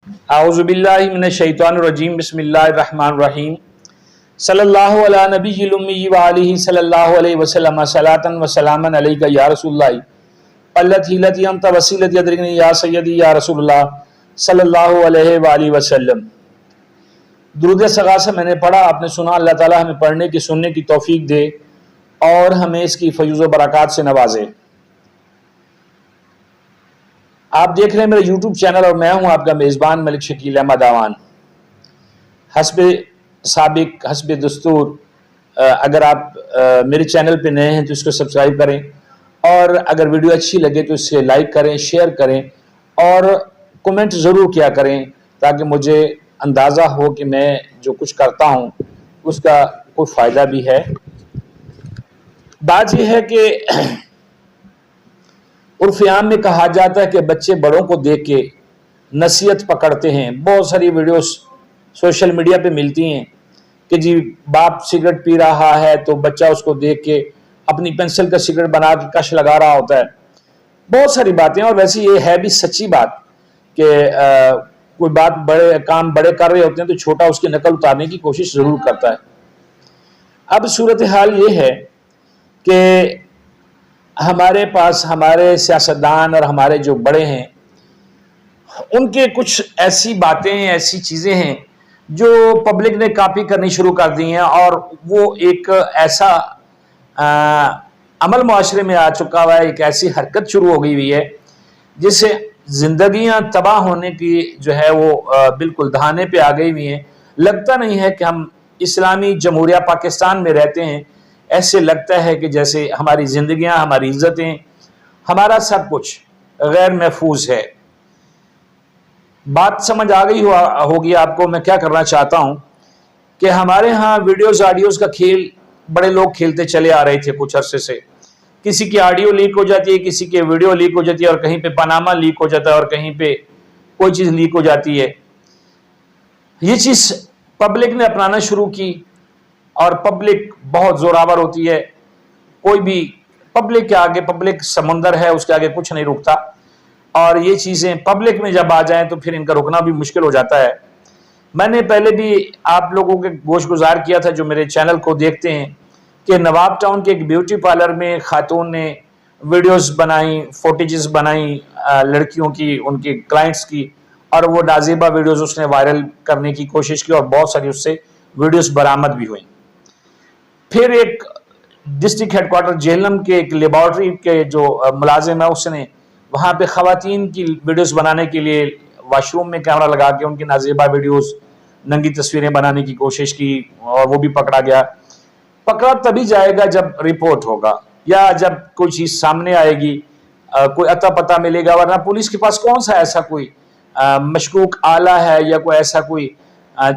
اعوذ باللہ من الشیطان الرجیم بسم اللہ الرحمن الرحیم صلی اللہ علی نبی الامی وآلہ صلی اللہ علیہ وسلم صلاۃ و سلاما علیک یا رسول اللہ قلت حیلتی انت وسیلتی ادرکنی یا سیدی یا رسول اللہ صلی اللہ علیہ وآلہ وسلم۔ درود استغاثہ میں نے پڑھا، آپ نے سنا۔ اللہ تعالیٰ ہمیں پڑھنے کی سننے کی توفیق دے اور ہمیں اس کی فیوز و برکات سے نوازے۔ آپ دیکھ رہے ہیں میرا یوٹیوب چینل اور میں ہوں آپ کا میزبان ملک شکیل احمد اعوان۔ حسب سابق حسب دستور اگر آپ میرے چینل پہ نئے ہیں تو اس کو سبسکرائب کریں، اور اگر ویڈیو اچھی لگے تو اسے لائک کریں، شیئر کریں اور کومنٹ ضرور کیا کریں تاکہ مجھے اندازہ ہو کہ میں جو کچھ کرتا ہوں اس کا کوئی فائدہ بھی ہے۔ بات یہ ہے کہ عرف عام میں کہا جاتا ہے کہ بچے بڑوں کو دیکھ کے نصیحت پکڑتے ہیں۔ بہت ساری ویڈیوز سوشل میڈیا پہ ملتی ہیں کہ جی باپ سگریٹ پی رہا ہے تو بچہ اس کو دیکھ کے اپنی پینسل کا سگریٹ بنا کے کش لگا رہا ہوتا ہے۔ بہت ساری باتیں، اور ویسے یہ ہے بھی سچی بات کہ کوئی بات کام بڑے کر رہے ہوتے ہیں تو چھوٹا اس کی نقل اتارنے کی کوشش ضرور کرتا ہے۔ اب صورتحال یہ ہے کہ ہمارے پاس ہمارے سیاستدان اور ہمارے جو بڑے ہیں ان کے کچھ ایسی باتیں، ایسی چیزیں ہیں جو پبلک نے کاپی کرنی شروع کر دی ہیں، اور وہ ایک ایسا عمل معاشرے میں آ چکا ہوا ہے، ایک ایسی حرکت شروع ہو گئی ہوئی ہے جس سے زندگیاں تباہ ہونے کی جو ہے وہ بالکل دہانے پہ آ گئی ہوئی ہیں۔ لگتا نہیں ہے کہ ہم اسلامی جمہوریہ پاکستان میں رہتے ہیں، ایسے لگتا ہے کہ جیسے ہماری زندگیاں، ہماری عزتیں، ہمارا سب کچھ غیر محفوظ ہے۔ بات سمجھ آ گئی ہوگی آپ کو میں کیا کرنا چاہتا ہوں کہ ہمارے ہاں ویڈیوز آڈیوز کا کھیل بڑے لوگ کھیلتے چلے آ رہے تھے کچھ عرصے سے۔ کسی کی آڈیو لیک ہو جاتی ہے، کسی کی ویڈیو لیک ہو جاتی ہے، اور کہیں پہ پاناما لیک ہو جاتا ہے، اور کہیں پہ کوئی چیز لیک ہو جاتی ہے۔ یہ چیز پبلک نے اپنانا شروع کی، اور پبلک بہت زوراور ہوتی ہے۔ کوئی بھی پبلک کے آگے، پبلک سمندر ہے، اس کے آگے کچھ نہیں رکتا، اور یہ چیزیں پبلک میں جب آ جائیں تو پھر ان کا رکنا بھی مشکل ہو جاتا ہے۔ میں نے پہلے بھی آپ لوگوں کے گوش گزار کیا تھا جو میرے چینل کو دیکھتے ہیں کہ نواب ٹاؤن کے ایک بیوٹی پارلر میں خاتون نے ویڈیوز بنائیں، فوٹیجز بنائیں لڑکیوں کی، ان کی کلائنٹس کی، اور وہ نازیبا ویڈیوز اس نے وائرل کرنے کی کوشش کی، اور بہت ساری اس سے ویڈیوز برآمد بھی ہوئیں۔ پھر ایک ڈسٹرکٹ ہیڈ کوارٹر جہلم کے ایک لیبارٹری کے جو ملازم ہے اس نے وہاں پہ خواتین کی ویڈیوز بنانے کے لیے واش روم میں کیمرہ لگا کے ان کی نازیبا ویڈیوز، ننگی تصویریں بنانے کی کوشش کی، اور وہ بھی پکڑا گیا۔ پکڑا تبھی جائے گا جب رپورٹ ہوگا، یا جب کوئی چیز سامنے آئے گی، کوئی اتا پتہ ملے گا، ورنہ پولیس کے پاس کون سا ایسا کوئی مشکوک آلہ ہے یا کوئی ایسا کوئی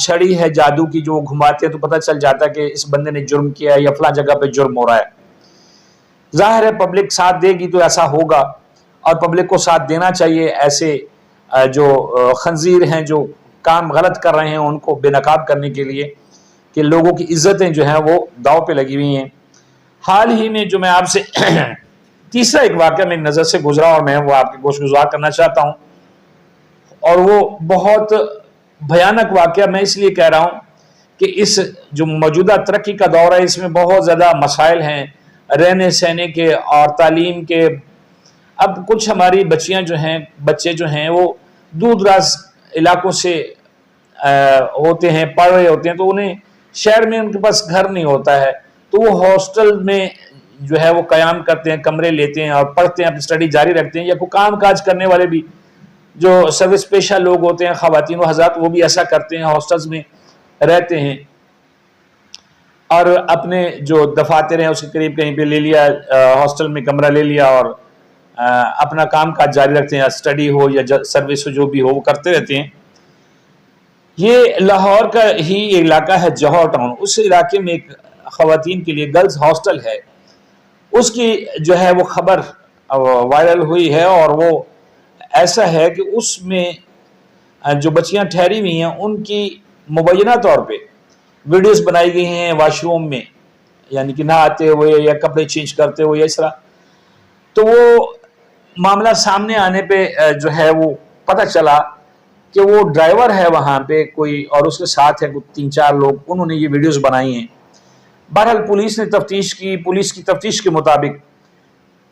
چھڑی ہے جادو کی جو گھماتے ہیں تو پتہ چل جاتا ہے کہ اس بندے نے جرم کیا ہے یا فلاں جگہ پہ جرم ہو رہا ہے۔ ظاہر ہے پبلک ساتھ دے گی تو ایسا ہوگا، اور پبلک کو ساتھ دینا چاہیے۔ ایسے جو خنزیر ہیں جو کام غلط کر رہے ہیں ان کو بے نقاب کرنے کے لیے کہ لوگوں کی عزتیں جو ہیں وہ داؤ پہ لگی ہوئی ہیں۔ حال ہی میں جو میں آپ سے تیسرا ایک واقعہ میری نظر سے گزرا اور میں وہ آپ کے گوش گزار کرنا چاہتا ہوں، اور وہ بہت بھیانک واقعہ میں اس لیے کہہ رہا ہوں کہ اس جو موجودہ ترقی کا دور ہے اس میں بہت زیادہ مسائل ہیں رہنے سہنے کے اور تعلیم کے۔ اب کچھ ہماری بچیاں جو ہیں، بچے جو ہیں وہ دور دراز علاقوں سے ہوتے ہیں، پڑھ رہے ہوتے ہیں، تو انہیں شہر میں ان کے پاس گھر نہیں ہوتا ہے، تو وہ ہاسٹل میں جو ہے وہ قیام کرتے ہیں، کمرے لیتے ہیں اور پڑھتے ہیں، اپنی اسٹڈی جاری رکھتے ہیں۔ یا کوئی کام کاج کرنے والے بھی جو سروس پیشہ لوگ ہوتے ہیں، خواتین و حضرات، وہ بھی ایسا کرتے ہیں، ہاسٹلز میں رہتے ہیں اور اپنے جو دفاتر ہیں اس کے قریب کہیں پہ لے لیا، ہاسٹل میں کمرہ لے لیا، اور اپنا کام کاج جاری رکھتے ہیں، اسٹڈی ہو یا سروس ہو جو بھی ہو وہ کرتے رہتے ہیں۔ یہ لاہور کا ہی علاقہ ہے جوہر ٹاؤن، اس علاقے میں ایک خواتین کے لیے گرلز ہاسٹل ہے، اس کی جو ہے وہ خبر وائرل ہوئی ہے، اور وہ ایسا ہے کہ اس میں جو بچیاں ٹھہری ہوئی ہیں ان کی مبینہ طور پہ ویڈیوز بنائی گئی ہیں واش روم میں، یعنی کہ نہاتے ہوئے یا کپڑے چینج کرتے ہوئے اس طرح۔ تو وہ معاملہ سامنے آنے پہ جو ہے وہ پتہ چلا کہ وہ ڈرائیور ہے وہاں پہ کوئی اور اس کے ساتھ ہے 3-4 لوگ، انہوں نے یہ ویڈیوز بنائی ہیں۔ بہرحال پولیس نے تفتیش کی، پولیس کی تفتیش کے مطابق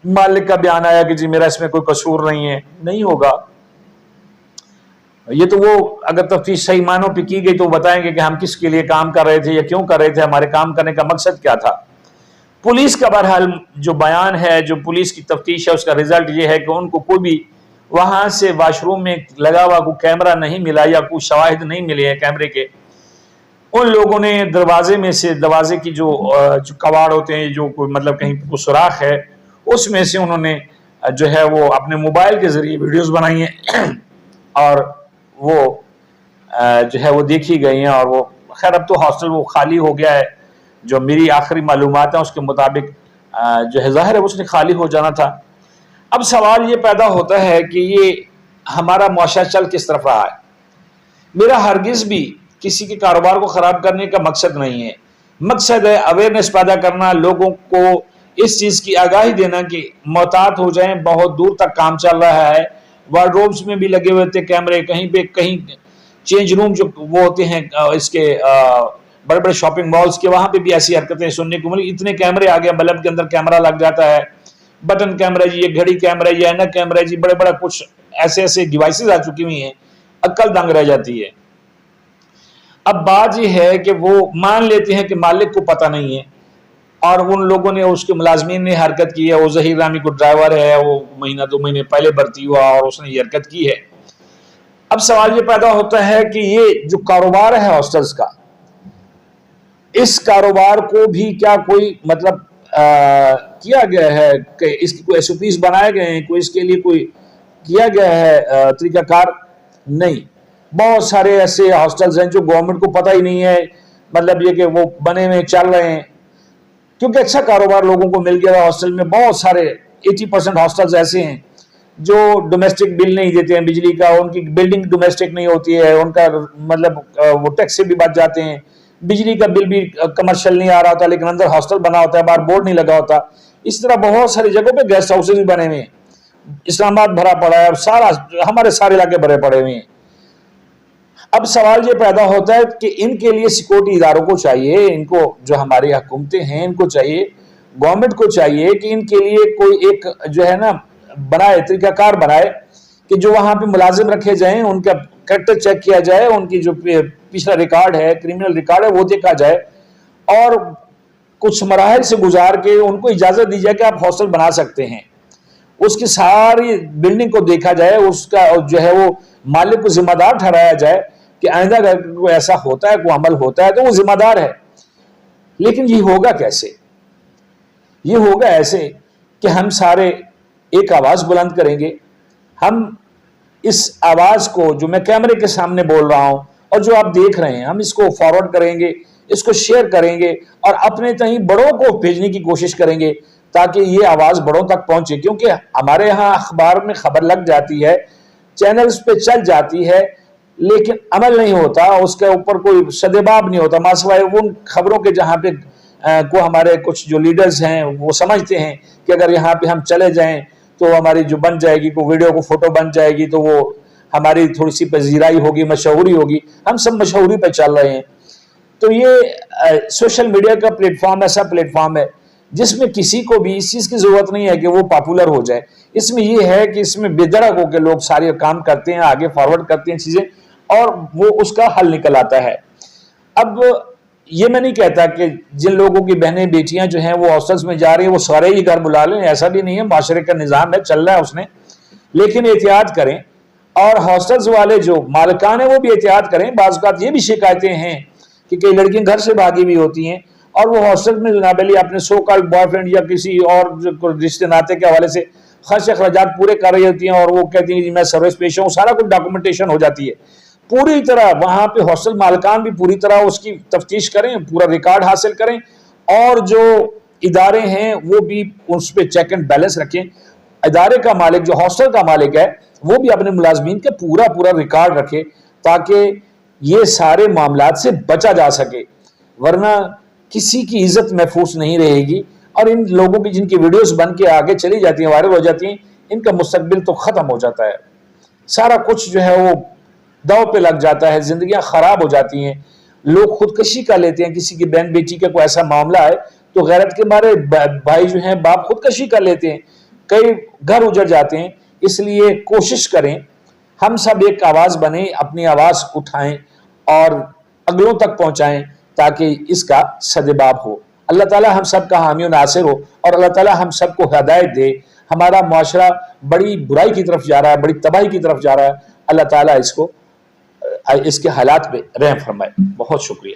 مالک کا بیان آیا کہ جی میرا اس میں کوئی قصور نہیں ہے۔ نہیں ہوگا، یہ تو وہ اگر تفتیش صحیح معنوں پہ کی گئی تو بتائیں گے کہ ہم کس کے لیے کام کر رہے تھے یا کیوں کر رہے تھے، ہمارے کام کرنے کا مقصد کیا تھا۔ پولیس کا بہرحال جو بیان ہے، جو پولیس کی تفتیش ہے، اس کا رزلٹ یہ ہے کہ ان کو کوئی بھی وہاں سے واش روم میں لگا ہوا کوئی کیمرہ نہیں ملا یا کوئی شواہد نہیں ملے ہیں کیمرے کے۔ ان لوگوں نے دروازے میں سے، دروازے کی جو کواڑ ہوتے ہیں، جو کوئی مطلب کہیں کوئی سوراخ ہے، اس میں سے انہوں نے جو ہے وہ اپنے موبائل کے ذریعے ویڈیوز بنائی ہیں اور وہ جو ہے وہ دیکھی گئی ہیں۔ اور وہ خیر اب تو ہاسٹل وہ خالی ہو گیا ہے، جو میری آخری معلومات ہیں اس کے مطابق جو ہے ظاہر ہے اس نے خالی ہو جانا تھا۔ اب سوال یہ پیدا ہوتا ہے کہ یہ ہمارا معاشرہ چل کس طرف رہا ہے۔ میرا ہرگز بھی کسی کے کاروبار کو خراب کرنے کا مقصد نہیں ہے، مقصد ہے اویئرنیس پیدا کرنا، لوگوں کو اس چیز کی آگاہی دینا کہ محتاط ہو جائیں، بہت دور تک کام چل رہا ہے۔ وارڈروبس میں بھی لگے ہوئے تھے کیمرے، کہیں پہ کہیں چینج روم جو وہ ہوتے ہیں اس کے بڑے بڑے شاپنگ مالز کے، وہاں پہ بھی ایسی حرکتیں سننے کو ملی۔ اتنے کیمرے آ گئے، بلب کے اندر کیمرہ لگ جاتا ہے، بٹن کیمرہ جی، یہ گھڑی کیمرہ، یہ اینا کیمرہ جی، بڑے بڑا کچھ ایسے ڈیوائسز آ چکی ہوئی ہیں، عقل دنگ رہ جاتی ہے۔ اب بات یہ ہے کہ وہ مان لیتے ہیں کہ مالک کو پتہ نہیں ہے، اور ان لوگوں نے، اس کے ملازمین نے حرکت کی ہے۔ وہ ظہیر رامی کو ڈرائیور ہے، وہ مہینہ 2 مہینے پہلے بھرتی ہوا اور اس نے یہ حرکت کی ہے۔ اب سوال یہ پیدا ہوتا ہے کہ یہ جو کاروبار ہے ہاسٹلز کا، اس کاروبار کو بھی کیا کوئی مطلب کیا گیا ہے کہ اس کی کوئی SOPs بنائے گئے ہیں، کوئی اس کے لیے کوئی کیا گیا ہے طریقہ کار؟ نہیں۔ بہت سارے ایسے ہاسٹلز ہیں جو گورنمنٹ کو پتہ ہی نہیں ہے، مطلب یہ کہ وہ بنے ہوئے چل رہے ہیں، کیونکہ اچھا کاروبار لوگوں کو مل گیا ہاسٹل میں۔ بہت سارے 80% ہاسٹلز ایسے ہیں جو ڈومیسٹک بل نہیں دیتے ہیں بجلی کا، ان کی بلڈنگ ڈومیسٹک نہیں ہوتی ہے، ان کا مطلب وہ ٹیکس سے بھی بچ جاتے ہیں، بجلی کا بل بھی کمرشل نہیں آ رہا ہوتا لیکن اندر ہاسٹل بنا ہوتا ہے، باہر بورڈ نہیں لگا ہوتا۔ اس طرح بہت ساری جگہوں پہ گیسٹ ہاؤسز بھی بنے ہوئے ہیں، اسلام آباد بھرا پڑا ہے، اور ہمارے سارے علاقے بھرے پڑے ہوئے ہیں۔ اب سوال یہ پیدا ہوتا ہے کہ ان کے لیے سیکورٹی اداروں کو چاہیے، ان کو جو ہماری حکومتیں ہیں ان کو چاہیے، گورنمنٹ کو چاہیے کہ ان کے لیے کوئی ایک جو ہے نا بنائے، طریقہ کار بنائے کہ جو وہاں پہ ملازم رکھے جائیں، ان کا کریکٹر چیک کیا جائے، ان کی جو پچھلا ریکارڈ ہے، کرمنل ریکارڈ ہے، وہ دیکھا جائے، اور کچھ مراحل سے گزار کے ان کو اجازت دی جائے کہ آپ ہاسٹل بنا سکتے ہیں۔ اس کی ساری بلڈنگ کو دیکھا جائے، اس کا جو ہے وہ مالک کو ذمہ دار ٹھہرایا جائے کہ آئندہ اگر کوئی ایسا ہوتا ہے، کوئی عمل ہوتا ہے تو وہ ذمہ دار ہے۔ لیکن یہ ہوگا کیسے؟ یہ ہوگا ایسے کہ ہم سارے ایک آواز بلند کریں گے، ہم اس آواز کو جو میں کیمرے کے سامنے بول رہا ہوں اور جو آپ دیکھ رہے ہیں، ہم اس کو فارورڈ کریں گے، اس کو شیئر کریں گے اور اپنے تئیں بڑوں کو بھیجنے کی کوشش کریں گے تاکہ یہ آواز بڑوں تک پہنچے، کیونکہ ہمارے ہاں اخبار میں خبر لگ جاتی ہے، چینلز پہ چل جاتی ہے، لیکن عمل نہیں ہوتا، اس کے اوپر کوئی سدباب نہیں ہوتا، ماسوائے ان خبروں کے جہاں پہ کو ہمارے کچھ جو لیڈرز ہیں وہ سمجھتے ہیں کہ اگر یہاں پہ ہم چلے جائیں تو ہماری جو بن جائے گی کوئی ویڈیو کو فوٹو بن جائے گی تو وہ ہماری تھوڑی سی پذیرائی ہوگی، مشہوری ہوگی، ہم سب مشہوری پہ چل رہے ہیں۔ تو یہ سوشل میڈیا کا پلیٹ فارم ایسا پلیٹ فارم ہے جس میں کسی کو بھی اس چیز کی ضرورت نہیں ہے کہ وہ پاپولر ہو جائے، اس میں یہ ہے کہ اس میں بے دھڑک ہو کے لوگ سارے کام کرتے ہیں، آگے فارورڈ کرتے ہیں چیزیں اور وہ اس کا حل نکل آتا ہے۔ اب یہ میں نہیں کہتا کہ جن لوگوں کی بہنیں بیٹیاں جو ہیں وہ ہاسٹلز میں جا رہی ہیں وہ سارے ہی گھر بلا لیں، ایسا بھی نہیں ہے، معاشرے کا نظام ہے، چل رہا ہے اس نے، لیکن احتیاط کریں، اور ہاسٹلز والے جو مالکان ہیں وہ بھی احتیاط کریں۔ بعض اوقات یہ بھی شکایتیں ہیں کہ کئی لڑکیاں گھر سے بھاگی بھی ہوتی ہیں اور وہ ہاسٹل میں جناب علی اپنے سو کالڈ بوائے فرینڈ یا کسی اور رشتے ناتے کے حوالے سے خرچ اخراجات پورے کر رہی ہوتی ہیں، اور وہ کہتی ہیں کہ میں سروس پیشہ ہوں، سارا کچھ ڈاکومنٹیشن ہو جاتی ہے پوری طرح۔ وہاں پہ ہاسٹل مالکان بھی پوری طرح اس کی تفتیش کریں، پورا ریکارڈ حاصل کریں، اور جو ادارے ہیں وہ بھی اس پہ چیک اینڈ بیلنس رکھیں۔ ادارے کا مالک جو ہاسٹل کا مالک ہے وہ بھی اپنے ملازمین کا پورا ریکارڈ رکھے تاکہ یہ سارے معاملات سے بچا جا سکے، ورنہ کسی کی عزت محفوظ نہیں رہے گی، اور ان لوگوں کی جن کی ویڈیوز بن کے آگے چلی جاتی ہیں، وائرل ہو جاتی ہیں، ان کا مستقبل تو ختم ہو جاتا ہے، سارا کچھ جو ہے وہ داؤ پہ لگ جاتا ہے، زندگیاں خراب ہو جاتی ہیں، لوگ خودکشی کر لیتے ہیں. کسی کی بہن بیٹی کا کوئی ایسا معاملہ ہے تو غیرت کے مارے بھائی جو ہیں باپ خودکشی کر لیتے ہیں، کئی گھر اجڑ جاتے ہیں. اس لیے کوشش کریں ہم سب ایک آواز بنیں، اپنی آواز اٹھائیں اور اگلوں تک پہنچائیں تاکہ اس کا سدباب ہو. اللہ تعالی ہم سب کا حامی و ناصر ہو اور اللہ تعالی ہم سب کو ہدایت دے. ہمارا معاشرہ بڑی برائی کی طرف جا رہا ہے، بڑی تباہی کی طرف جا رہا ہے. اللہ تعالیٰ اس کے حالات پہ رحم فرمائے. بہت شکریہ.